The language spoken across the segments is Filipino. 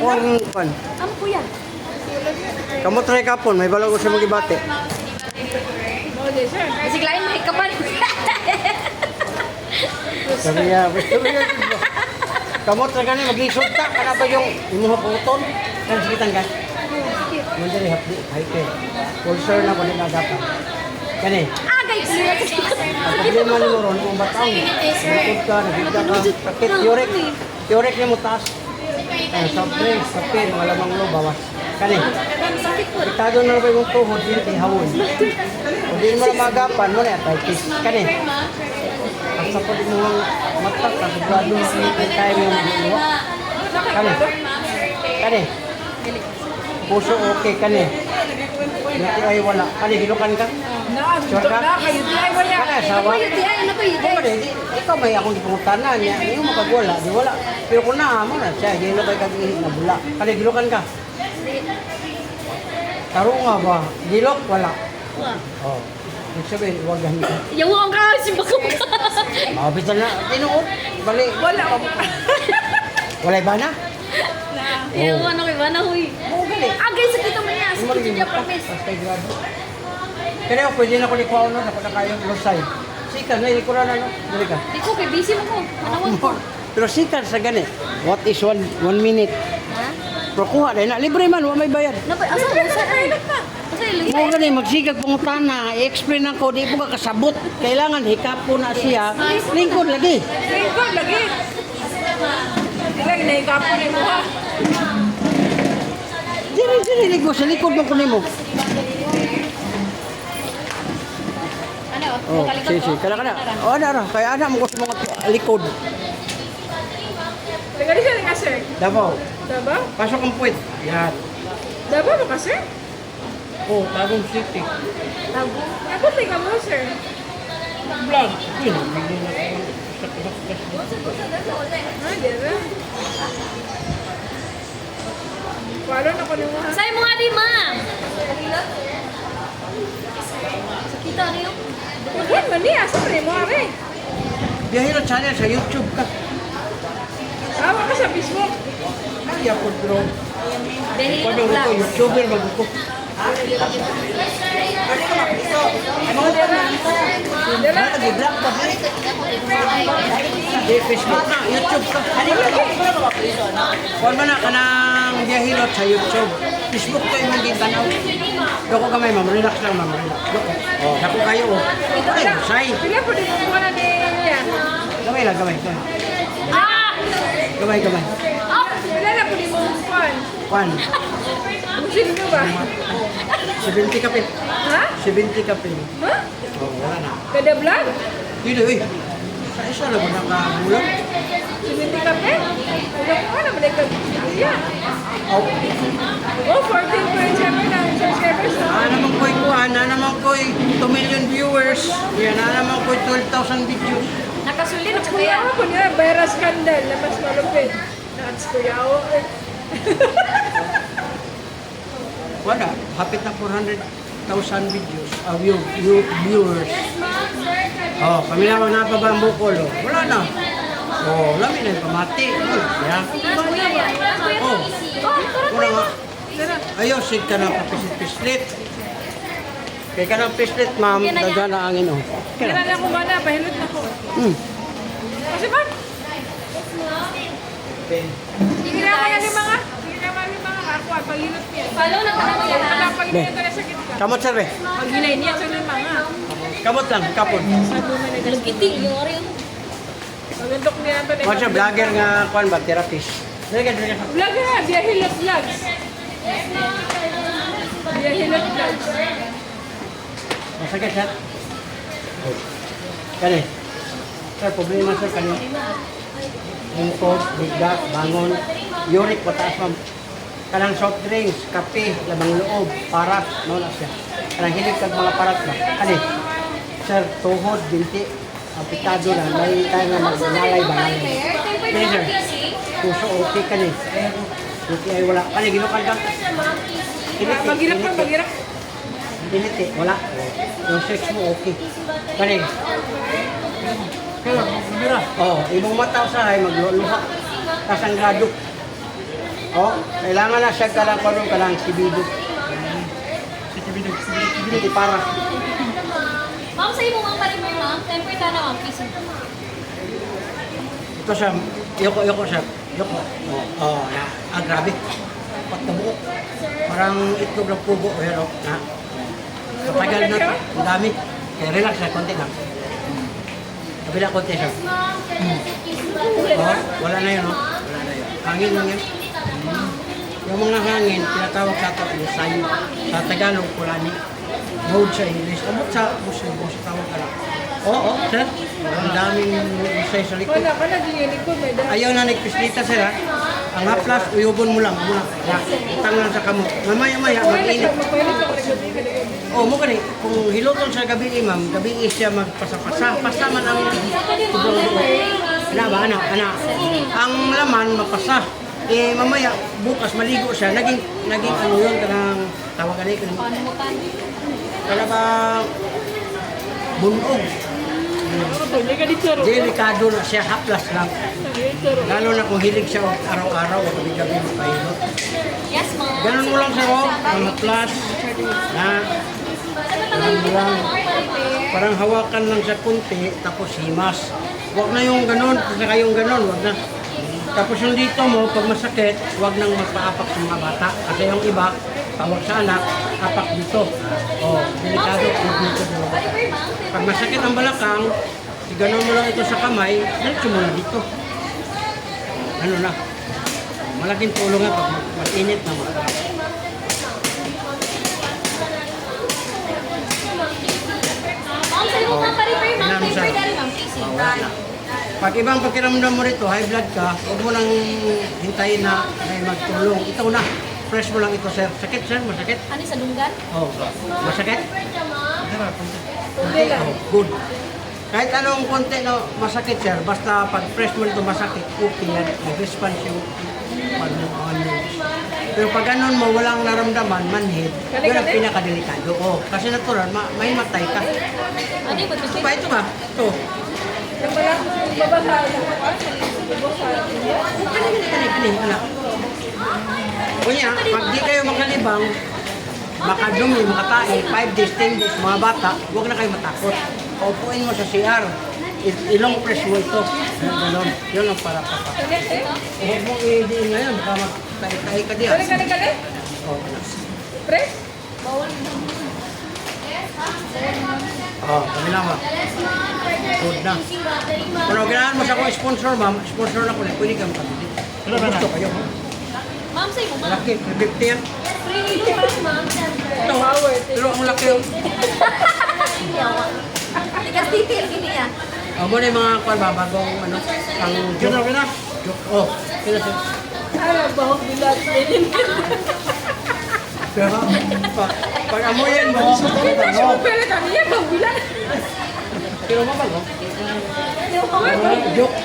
Kuang pan. Ano po yan? Kamu try kapon, may balago sa mga gibate. Kasi lain may kapan. Sabi niya, kamu try kani maglisod ta kana ba yung imuha puton? Kan sikitan ka. Mo diri hapdi hike. Pulsar na ko din agapan. Kani. Agay sila. Ang problema ni mo ron kung batang. Bukod ka, nagigda ka, sakit, yurik. Yurik ni mo taas. Soft drinks, kapin, malamang lo, bawas. Kani. Pitado na ba yung tuhod, hindi kay hawon. Kung di mo na magapan, mo na arthritis. Kani. Ang sapod mo ang matak, kasigurado na tayo yung magluwa. Kani. Kani. Puso okay, kani. Hindi ay wala. Kani, hilukan ka? Sure ka? Kani, asawa? Ikaw may akong ipungutanan niya. Yung makagwala, di wala. Pero kung naamo na siya, hindi na kayo kag-ihit na bula. Kani, hilukan ka? Taro nga ba? Gilok? Wala. Oh. Ibig sabihin, huwag gamit ka. Yawa ka, si Bako. Mabitan na. Tinuot. Bali. Wala ka. Wala ba na? Yawa na kay Bana, huy. Oo, gali. Agay sa kita man niya. Sa kita niya, promise. Basta grado. Kaya ako, pwede na ko likuha na. Dapat na kayo losay. Sikan, na ilikuran na. Dali ka. Di ko, kay busy mo ko. Manawag ko. Pero sikan sa gani. What is 1 minute? Ha? Pero kuha dahil na. Libre man, wala may bayad. Asa, asa, ay. Asa, Mo gani magsigag pangutana, i-explain ako, di po ka kasabot. Kailangan hikapo na siya. Lingkod lagi. Lingkod lagi. Ilang naikapo ni mo ha. Dili ligo sa likod mo kunin mo. Ano? Oh, sige. Kana. Oh, ana kaya ana mo gusto mga likod. Tagali siya nga sir. Davao. Daba? Pasok ang puwet. Yan. Daba mo ka sir? Oh, Tagum City. Ako tika mo sir. Vlog. Yun. Ah, di ba? Palo na ko ni mo ha. Say mo nga di, ma'am. Sa kita niyo. Yan man niya. Siyempre mo are. Biyahero channel sa YouTube ka. Awa ka sa Facebook. Ay, ako bro. Dahil Pwede ko vlogs. YouTuber mag ko. Dala. Nag-vlog pa. Di Facebook na, YouTube ka. Kung man na ka ng biyahilot sa YouTube. Facebook ko yung hindi tanaw. Doko ka may relax lang, relax. Doko. Oh, dako kayo. Ay, say. Pila po din mo na ni yan. Gamay lang. Ah! Gamay. Pila na po din mo kuan. Kwan. Busin nyo ba? 70 kapit. Ha? 70 kapit. Ha? Oh, wala na. Kada vlog? Dito, eh. Sa isa lang ba nakabulang? Siminti ka pe? Huwag ko na balik ka. Yeah. Oh. Oh, 14.7 na subscribers na. Naman ko'y kuhan, naman ko'y 2 million viewers. Yan, naman ko'y 12,000 videos. Nakasulin At ako kuya yan. ako niya, virus scandal na mas malupit. Nats kuya ako. Wala, hapit na 400,000 videos, viewers. Oh, kami naman na pa ba ang bukol? Oh. Wala na. Oh, lami na yung pamati. Oh, yeah. Oh, wala nga. Ayaw, sig ka ng papisit-pislit. Kaya ka ng pislit, ma'am, daga na angin, oh. Kaya Kailan ako ba na, pahilot na ko. Kasi ba? Hindi na mga lima nga. Hindi na mga lima nga. Ako, pahilot niya. Follow na ko naman yan. Wala ah. pahilot na sa kita. Kamot, sir, eh. Paghinay niya sa lima nga. Kamot lang, kapon. Lagiting yung ori. Magandok niya ito. Kung siya, vlogger nga, kuhan ba, therapist. Dali ka. Vlog nga, Biyahilot Vlogs. Biyahilot Vlogs. Masakit, sir. Kani. Sir, problema, sir, kani. Lingkod, bigla, bangon, uric, mataas, ma'am. Kanang soft drinks, kape, lamang loob, parat, no na siya. Kanang hilig kag mga parat ba? Kani. Sir, tuhod, binti, apitado na, may tayo nga magnalay ba? Kani, sir. Puso, okay, kani. Okay, ay wala. Kani, ginukal ka. Magirap ka, magirap. Piniti, wala. Yung sex mo, okay. Kani. Oh, ibang mata sa ay magluluha. Kasangrado. Oh, kailangan na siya ka lang ka lang sibido. Hindi para. Ma'am, sa imo ang parimer, ma'am. Temper na naman, please. Ito siya, yoko siya. Yoko. Grabe. Pagkabuo. Parang itlog ng pugo. Pero, katagal na ito. Ang dami. Kaya relax na, konti lang. Kabila konti siya. Wala na yun, no? Wala na yun. Hangin lang yun. Yung mga hangin, tinatawag sa ito, sayo. Sa Tagalog, kulani. Mode sa English. Abot sa Muslim, sa tawag ka lang. Oo, sir. Ang daming usay sa likod. Wala ka na, ginig ko, may dahil. Ayaw na nagpislita, sir, ha? Ang haplas, uyugon mo lang. Muna. Utang lang sa kamot. Mamaya-maya, mag-init. Magpahilit ako ng gabi. Oh, mo gani, kung hiluton sa gabi, ma'am, gabi siya magpasa-pasa. Pasa man ang tudong Ana ba, ana? Ang laman, mapasa. Eh, mamaya, bukas maligo siya. Naging ano yun, kanang tawag ka na Panumutan. Kala ba bunog. Hindi ka dito, Ro. Delikado na siya, haplas lang. Lalo na kung hilig siya araw-araw o gabi-gabi mapahilot. Yes, ma'am. Ganun mo lang siya, ang haplas na parang hawakan lang sa kunti, tapos himas. Huwag na yung ganun, saka yung ganun, huwag na. Tapos yung dito mo, pag masakit, huwag nang magpaapak sa mga bata. Kasi yung iba, tawag sa anak, apak dito. Oh, delikado, huwag dito. Pag masakit ang balakang, iganon mo lang ito sa kamay, diretso mo na dito. Ano na? Malaking tulong nga pag mag-init na mga. Ma'am, sa imo ang parimer, ma'am. Ano Temper siya? na rin, ma'am, please. Pag ibang pagkiramdam mo rito, high blood ka, huwag mo nang hintayin na may magtulong. Ito na, fresh mo lang ito, sir. Sakit, sir? Masakit? Ano sa dunggan? Oh, masakit? Kunti lang. Oh, good. Kahit anong konti na masakit, sir, basta pag fresh mo nito masakit, okay yan. Mag-response yung pero pag ganun mo, walang naramdaman, manhid, yun ang pinakadelikado. Oh, kasi natural, may matay ka. Ano yung Ito ba? Ito ba? Ito. Yung wala kong babasahin ako. Kani, anak. Kunya, pag di kayo makalibang, makadumi, makatae, 5 days, 10 days, mga bata, huwag na kayo matakot. Paupuin mo sa CR. Ilong press mo ito. Ganon. Yun ang para pa. Huwag mong i-diin ngayon, baka magtae-tae ka diyan. Kali. Oh, Pre? kami lang ha. Good na. Kung ganahan mo sa akong sponsor, ma'am, sponsor na ko na, pwede kang pabili. Gusto kayo, ha? Ma'am, sa imo, ma'am. Laki, 50 yan. Free ma'am. Ito, pero ang laki yun. Tigas titil, gini yan. Mo na yung mga bagong ano, ang joke. Joke. Oh, sila sila. Ano, bahog bilat. Pero pag amoyan mo, Pero kaniya, bahog bilat. pero mabago. Joke.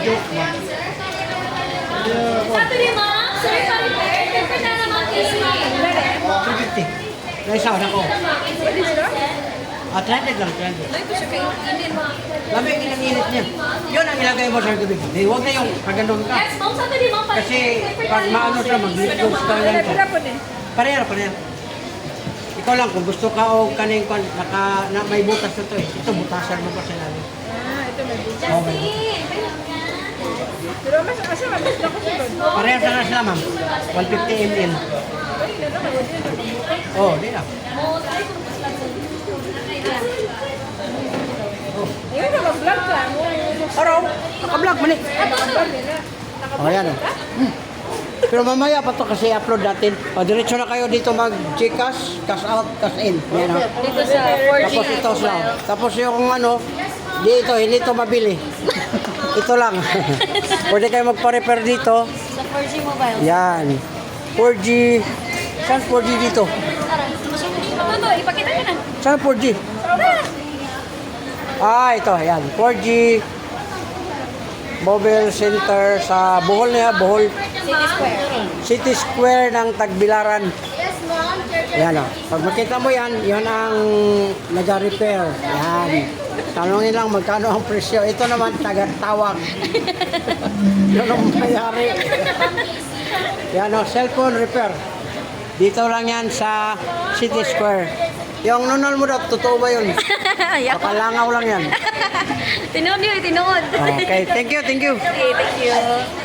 Joke ba? Saturday, ma'am. Sorry, parimer. Temper na naman, please, ma'am. 350. Naisaw na ko. Atlantic lang, Atlantic. Ay, po siya kayo. Init, ma'am. Lamig ang init niya. Yun ang ilagay mo sa gabi. Huwag na yung pagandong ka. Yes, ma'am. Saturday, ma'am. Kasi pag maano siya, mag-glucose ka lang siya. Pira po ni. Pareha. Ikaw lang, kung gusto ka o kaning na may butas na to eh. Ito, butasan mo pa sa namin. Ito may buta. Oh, may butas. Pero mas asa mabis na ko sunod. Pareha sa na sila, ma'am. 150 ml. Oh, di na. Ayun na, mag-vlog ka. Araw, naka-vlog man eh. Oh, yan oh. Pero mamaya pa to kasi upload natin. O, diretso na kayo dito mag-Gcash, cash out, cash in. Yan oh. Dito sa 4G. Tapos ito lang. Tapos yung ano, dito, hindi ito mabili. Ito lang. Pwede kayo magpa-repair dito. Sa 4G mobile. Yan. 4G. Saan 4G dito? Tara. Ito, ipakita ka na. Saan 4G? Ito. Yan. 4G. Mobile Center sa Bohol niya. Bohol. City Square. City Square ng Tagbilaran. Yan o. Pag makita mo yan, yan ang nag-repair. Yan. Tanongin lang magkano ang presyo. Ito naman, taga-tawag. Yun ang mayari. Yan o, cellphone repair. Dito lang yan sa City Square. Yung nunol mo daw, totoo ba yun? Pakalangaw lang yan. Tinuod yun, tinuod. Okay, thank you, thank you. Okay, thank you.